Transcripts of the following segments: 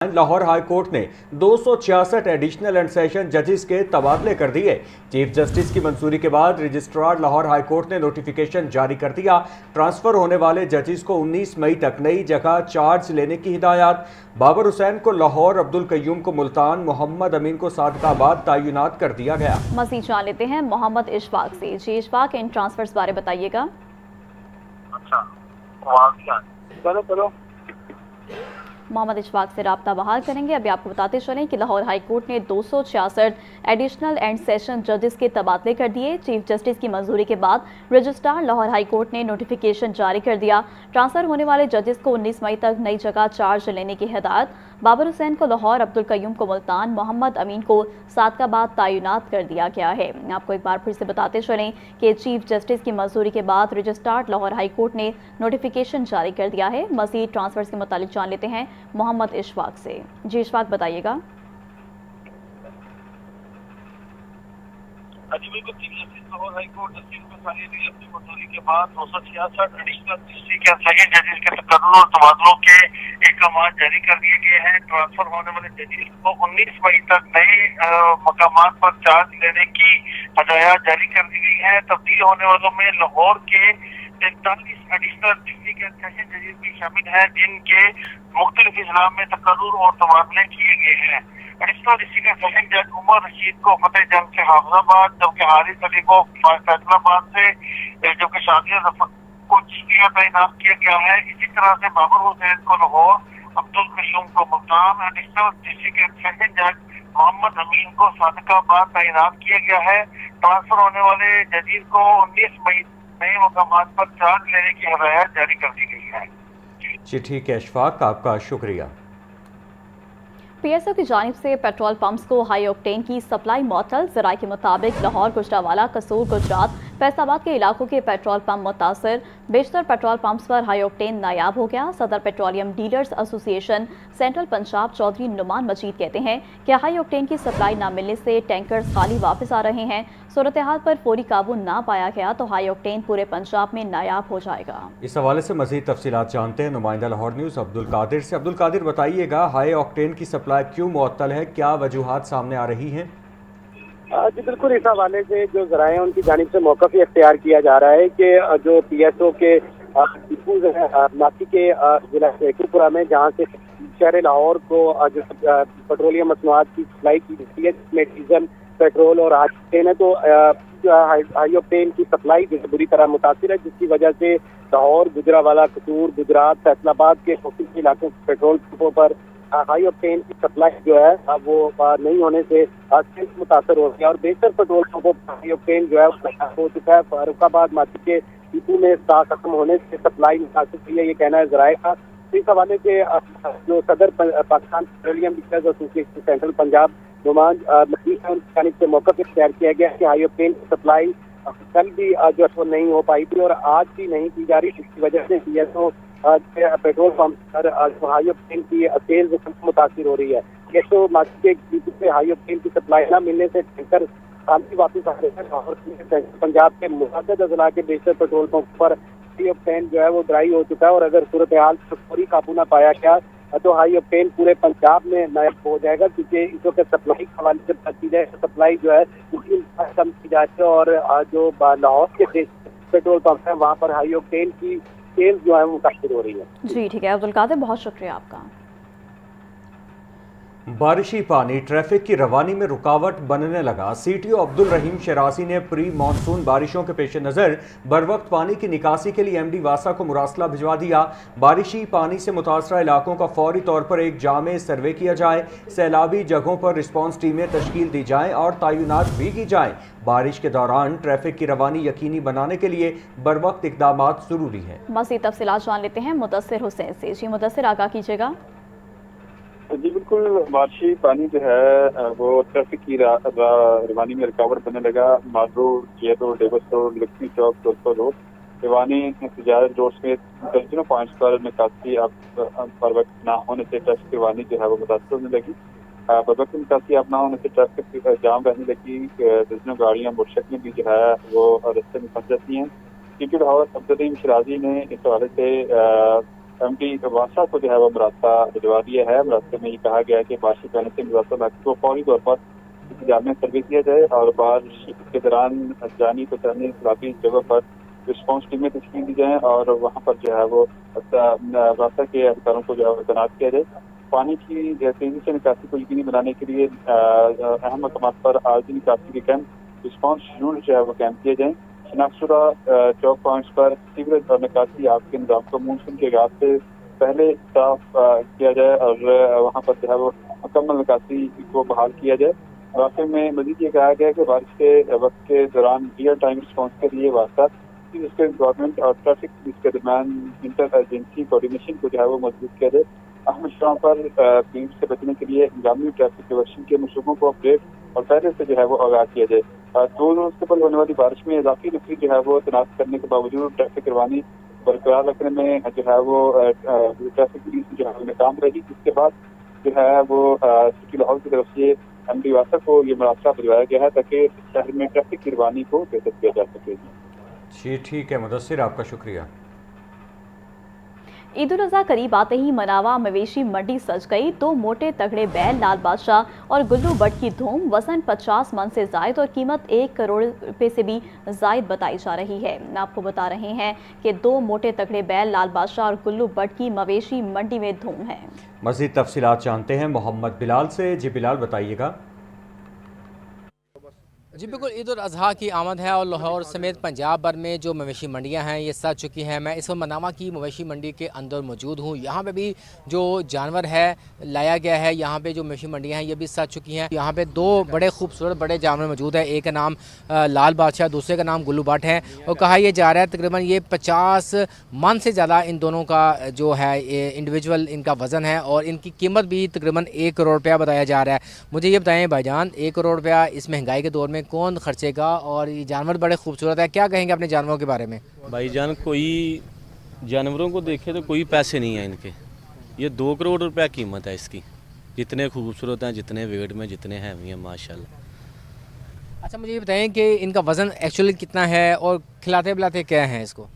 Lahore high court ने 266 additional and session जजेस के तबादले कर दिए। चीफ जस्टिस की मंजूरी के बाद रजिस्ट्रार लाहौर हाई कोर्ट ने नोटिफिकेशन जारी कर दिया। ट्रांसफर होने वाले जजेस को 19 मई तक नई जगह चार्ज लेने की हिदायत। बाबर हुसैन को लाहौर, अब्दुल कय्यूम को मुल्तान, मोहम्मद अमीन को सादकाबाद तैनात कर दिया गया। मज़ीद जान लेते हैं मोहम्मद इशफाक से। जी इशफाक, इन ट्रांसफर्स बारे बताइएगा। अच्छा, चलो मोहम्मद इशफाक से रब्ता बहाल करेंगे। अभी आपको बताते चलें कि लाहौर हाई कोर्ट ने 266 एडिशनल एंड सेशन जजेस के तबादले कर दिए। चीफ जस्टिस की मंजूरी के बाद रजिस्ट्रार लाहौर हाई कोर्ट ने नोटिफिकेशन जारी कर दिया। ट्रांसफर होने वाले जजेस को 19 मई तक नई जगह चार्ज लेने की हिदायत। बाबर हुसैन को लाहौर, अब्दुल कय्यूम को मुल्तान, मोहम्मद अमीन को सादकाबाद तैनात कर दिया गया है। आपको एक बार फिर से बताते चलें कि चीफ जस्टिस की मंजूरी के बाद रजिस्ट्रार लाहौर हाई कोर्ट ने नोटिफिकेशन जारी कर दिया है। मज़ीद ट्रांसफर्स के मुतालिक जान लेते हैं मोहम्मद इशफाक से। जी इशफाक, बताइएगा। लाहौर हाई कोर्ट जस्टिस को सारी अपनी मंजूरी के बाद 266 एडिशनल डिस्ट्रिक्ट या सेकंड जजेस के तकर्रुर और तबादलों के अहकाम जारी कर दिए गए हैं। ट्रांसफर होने वाले जजेस को 19 मई तक नए मकामात पर चार्ज लेने की हदायत जारी कर दी गई है। तब्दील होने वालों में लाहौर के 43 एडिशनल डिस्ट्रिक्ट एंड सेशन जजेस भी शामिल हैं, जिनके मुख्तलिफ इजला में तकर्रुर और तबादले किए गए हैं। एडिशनल डिस्ट्रिक्ट सेशन जज उमर रशीद को फतेह जंग से हाफिजाबाद, जबकि हारिस अली को फैसलाबाद से, जबकि शादिया जफर को चिश्तिया तैनात किया गया है। इसी तरह से बाबर हुसैन को लाहौर, अब्दुल कय्यूम को मुल्तान, एडिशनल डिस्ट्रिक्ट सेशन जज मोहम्मद अमीन को सादकाबाद तैनात किया गया है। ट्रांसफर होने वाले जजीज को 19 मई नए मकामात पर चार्ज लेने की हदायत जारी कर दी गई है। जी ठीक है इशफाक, आपका शुक्रिया। पीएसओ की जानिब से पेट्रोल पंप्स को हाई ऑक्टेन की सप्लाई मअतल। ज़राए के मुताबिक लाहौर, गुजरावाला, कसूर, गुजरात, फैसलाबाद के इलाकों के पेट्रोल पंप मुतासर। बेशतर पेट्रोल पंप्स पर हाई ऑक्टेन नायाब हो गया। सदर petroleum dealers association central Punjab Chaudhry Numan Majeed कहते हैं कि हाई ऑक्टेन की सप्लाई न मिलने से टैंकर्स खाली वापस आ रहे हैं। सूरत हाल पर फौरी काबू ना पाया गया तो हाई ऑक्टेन पूरे पंजाब में नायाब हो जाएगा। इस हवाले से मजीद तफसीलात जानते हैं नुमाइंदा लाहौर न्यूज़ अब्दुल कादिर से। अब्दुल कादिर, बताइएगा हाई ऑक्टेन की सप्लाई क्यों मुअत्तल है, क्या वजूहात सामने आ रही हैं? जी बिल्कुल, इस हवाले से जो जराए हैं उनकी जानिब से मौक़िफ़ इख्तियार किया जा रहा है कि जो पीएसओ के डिपोज है माथी के जिला शेखुपुरा में, जहाँ से शहर लाहौर को जो पेट्रोलियम मसनूआत की सप्लाई की जाती है, जिसमें डीजल, पेट्रोल और ऑक्टेन है, तो हाई ऑक्टेन की सप्लाई जो बुरी तरह मुतासिर है, जिसकी वजह से लाहौर, गुजरावाला, कसूर, गुजरात, फैसलाबाद के मुख्तलिफ इलाकों के पेट्रोल पंपों पर हाई ऑक्टेन की सप्लाई जो है वो नहीं होने से मुतासर हो गया और बेहतर पेट्रोल पंपों पर हाई ऑक्टेन जो है हो चुका है। फारुखाबाद माची के डिपो में स्टॉक खत्म होने से सप्लाई मुतासर हुई है, ये कहना है जराए का। इस हवाले से जो सदर Pakistan petroleum dealers association central Punjab Numan Majeed है, उनकी जानिब से मौक़िफ़ इख्तियार किया गया कि हाई ऑक्टेन की सप्लाई कल भी जो है नहीं हो पाई थी और आज भी नहीं की जा रही, जिसकी वजह से पीएसओ पेट्रोल पंप पर हाई ऑक्टेन की सेल्स मुतासिर हो रही है। पीएसओ मार्केट के डिपो से हाई ऑक्टेन की सप्लाई न मिलने से टैंकर खाली वापस आ रहे हैं और पंजाब के मुतअद्दिद अज़ला के बेशतर पेट्रोल पंप पर हाई ऑक्टेन जो है वो ड्राई हो चुका है और अगर सूरत हाल पर फौरी काबू न पाया गया तो हाई ऑक्टेन पूरे पंजाब में नायब हो जाएगा, क्योंकि इस वक्त सप्लाई के हवाले से बात की जाए तो सप्लाई जो है उसकी कम की जाती है और जो लाहौर के पेट्रोल पंप है वहाँ पर हाई ऑक्टेन की सेल्स जो है वो मुतासिर हो रही है। जी ठीक है अब्दुल कादिर, बहुत शुक्रिया आपका। बारिशी पानी ट्रैफिक की रवानी में रुकावट बनने लगा। सीटीओ अब्दुल रहीम शरासी ने प्री मानसून बारिशों के पेश नज़र बर वक्त पानी की निकासी के लिए एमडी वासा को मुरासला भिजवा दिया। बारिशी पानी से मुतासरा इलाकों का फौरी तौर पर एक जामे सर्वे किया जाए, सैलाबी जगहों पर रिस्पॉन्स टीमें तश्कील दी जाएँ और तैनात भी की जाएँ। बारिश के दौरान ट्रैफिक की रवानी यकीनी बनाने के लिए बर वक्त इकदाम जरूरी है। मज़ीद तफसीलात जान लेते हैं मुदस्सिर हुसैन से। जी मुदस्सिर, आगाह कीजिएगा। जी बिल्कुल, बारिशी पानी जो है वो ट्रैफिक की रवानी में रुकावट बनने लगा। माल रोड, जिया रोड, डेवस रोड, लक्ष्मी चौक, दोस्तों रोड, रवानी तिजारत रोड समेत दर्जनों पॉइंट्स पर निकासी पर वक्त न होने से ट्रैफिक रवानी जो है वो मुतासर होने लगी। पर वक्त निकासी अब न होने से ट्रैफिक जाम रहने लगी। दर्जनों गाड़ियाँ मोटरसाइकिल में भी जो है वो रास्ते में फंस जाती हैं। क्योंकि लाहौर अब्दुल रहीम शराजी ने इस हवाले से एमडी वासा को जो है वो रास्ता भिजवा दिया है। रास्ते में ये कहा गया है कि बारिश पहले से मुरादा इलाके को फौरी तौर पर इंतजाम में सर्विस किया जाए और बारिश के दौरान जानी पहचानी खिलाफी जगह पर रिस्पॉन्स टीमें तश्कील दी जाए और वहाँ पर जो है वो वासा के अधिकारों को जो है वो तैनात किया जाए। पानी की तेजी से निकासी को यकीनी बनाने के लिए अहम मकाम पर आर्जी निकासी के कैंप रिस्पॉन्स यूनिट जो है वो कैंप किए जाए। शनाख्तशुदा चौक पॉइंट्स पर सीवरेज और निकासी आपके निजाम को मानसून के आगाज से पहले साफ किया जाए और वहाँ पर जो है वो मुकम्मल निकासी को बहाल किया जाए। वाक़े में मजीद ये कहा गया कि बारिश के वक्त के दौरान रियल टाइम रिस्पॉन्स के लिए वास्ता इसके गवर्नमेंट और ट्रैफिक पुलिस के दरमियान इंटर एजेंसी कोऑर्डिनेशन को जो है वो मजबूत किया जाए। अहम मशरों पर भीड़ से बचने के लिए हंगामी ट्रैफिक डिवर्शन के मनसूबों को अपडेट और पहले से जो है वो आगाह किया जाए। 2 रोज के बाद होने वाली बारिश में इजाफी नफरी जो है वो तैनात करने के बावजूद ट्रैफिक रवानी बरकरार रखने में जो है वो ट्रैफिक पुलिस जो है नाकाम रही, जिसके बाद जो है वो सिटी लाहौर की तरफ से एमडी वासा को ये मरासला भिजवाया गया है ताकि शहर में ट्रैफिक की रवानी को बेहतर किया जा सके। जी ठीक है मुदस्सिर, आपका शुक्रिया। ईद उल अजहा करीब आते ही मनावा मवेशी मंडी सज गई। 2 मोटे तगड़े बैल लाल बादशाह और गुल्लू बट की धूम, वजन 50 मन से जायद और कीमत 1 करोड़ रुपए से भी जायद बताई जा रही है। आपको बता रहे हैं कि 2 मोटे तगड़े बैल लाल बादशाह और गुल्लू बट की मवेशी मंडी में धूम है। मज़ीद तफसीलात जानते हैं मोहम्मद बिलाल से। जी बिलाल, बताइएगा। जी बिल्कुल, ईद उल अजहा की आमद है और लाहौर समेत पंजाब भर में जो मवेशी मंडियां हैं ये सज चुकी हैं। मैं इस वक्त मनावा की मवेशी मंडी के अंदर मौजूद हूँ। यहाँ पे भी जो जानवर है लाया गया है, यहाँ पे जो मवेशी मंडियां हैं ये भी सज चुकी हैं। यहाँ पे 2 बड़े खूबसूरत बड़े जानवर मौजूद है। एक का नाम लाल बादशाह, दूसरे का नाम गुल्लू बट है और कहा यह जा रहा है तकरीबन ये 50 मन से ज़्यादा इन दोनों का जो है इंडिविजुअल इनका वज़न है और इनकी कीमत भी तकरीबन 1 करोड़ रुपया बताया जा रहा है। मुझे ये बताएं भाईजान, 1 करोड़ रुपया इस महंगाई के दौर में कौन खर्चेगा और ये जानवर बड़े खूबसूरत है, क्या कहेंगे अपने जानवरों के बारे में? भाईजान, कोई जानवरों को देखे तो कोई पैसे नहीं है इनके। ये 2 करोड़ रुपया कीमत है इसकी। जितने खूबसूरत हैं, जितने वेट में, जितने हैवी हैं माशाल्लाह। अच्छा, मुझे ये बताएं कि इनका वज़न एक्चुअली कितना है और खिलाते पिलाते क्या हैं इसको?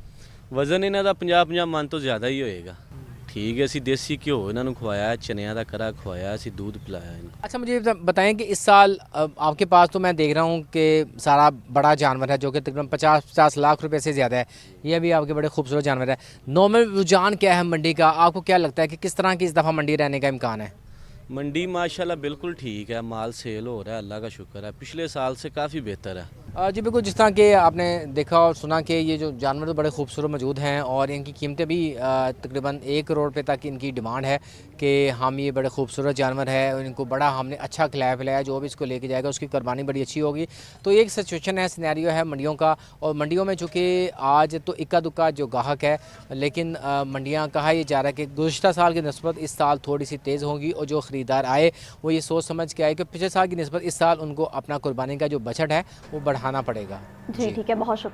वज़न इन्हों का 50-50 मन तो ज़्यादा ही होएगा। ठीक है, असी देसी घ्यो इन्हों खवाया, चनिया का करा खवाया, असी दूध पिलाया इनको। अच्छा, मुझे बताएं कि इस साल आपके पास तो मैं देख रहा हूँ कि सारा बड़ा जानवर है जो कि तकरीबन 50 लाख रुपए से ज़्यादा है। ये भी आपके बड़े खूबसूरत जानवर है। नॉर्मल रुझान क्या है मंडी का? आपको क्या लगता है कि किस तरह की इस दफ़ा मंडी रहने का इम्कान है? मंडी माशाल्लाह बिल्कुल ठीक है, माल सेल हो रहा है, अल्लाह का शुक्र है। पिछले साल से काफ़ी बेहतर है। जी बिल्कुल, जिस तरह के आपने देखा और सुना कि ये जो जानवर तो बड़े खूबसूरत मौजूद हैं और इनकी कीमतें भी तकरीबन 1 करोड़ रुपए तक इनकी डिमांड है कि हम ये बड़े खूबसूरत जानवर है और इनको बड़ा हमने अच्छा खिलाया पिलाया, जो भी इसको लेके जाएगा उसकी कुर्बानी बड़ी अच्छी होगी। तो ये एक सिचुएशन है, सिनेरियो है मंडियों का। और मंडियों में चूँकि आज तो इक्का दुक्का जो गाहक है, लेकिन मंडियाँ कहा यह जा रहा है कि गुज़श्ता साल की निस्बत इस साल थोड़ी सी तेज़ होंगी और जो ख़रीदार आए वो ये सोच समझ के आए कि पिछले साल की निस्बत इस साल उनको अपना कुर्बानी का जो बजट है वो बढ़ाना पड़ेगा। जी ठीक है, बहुत शुक्रिया।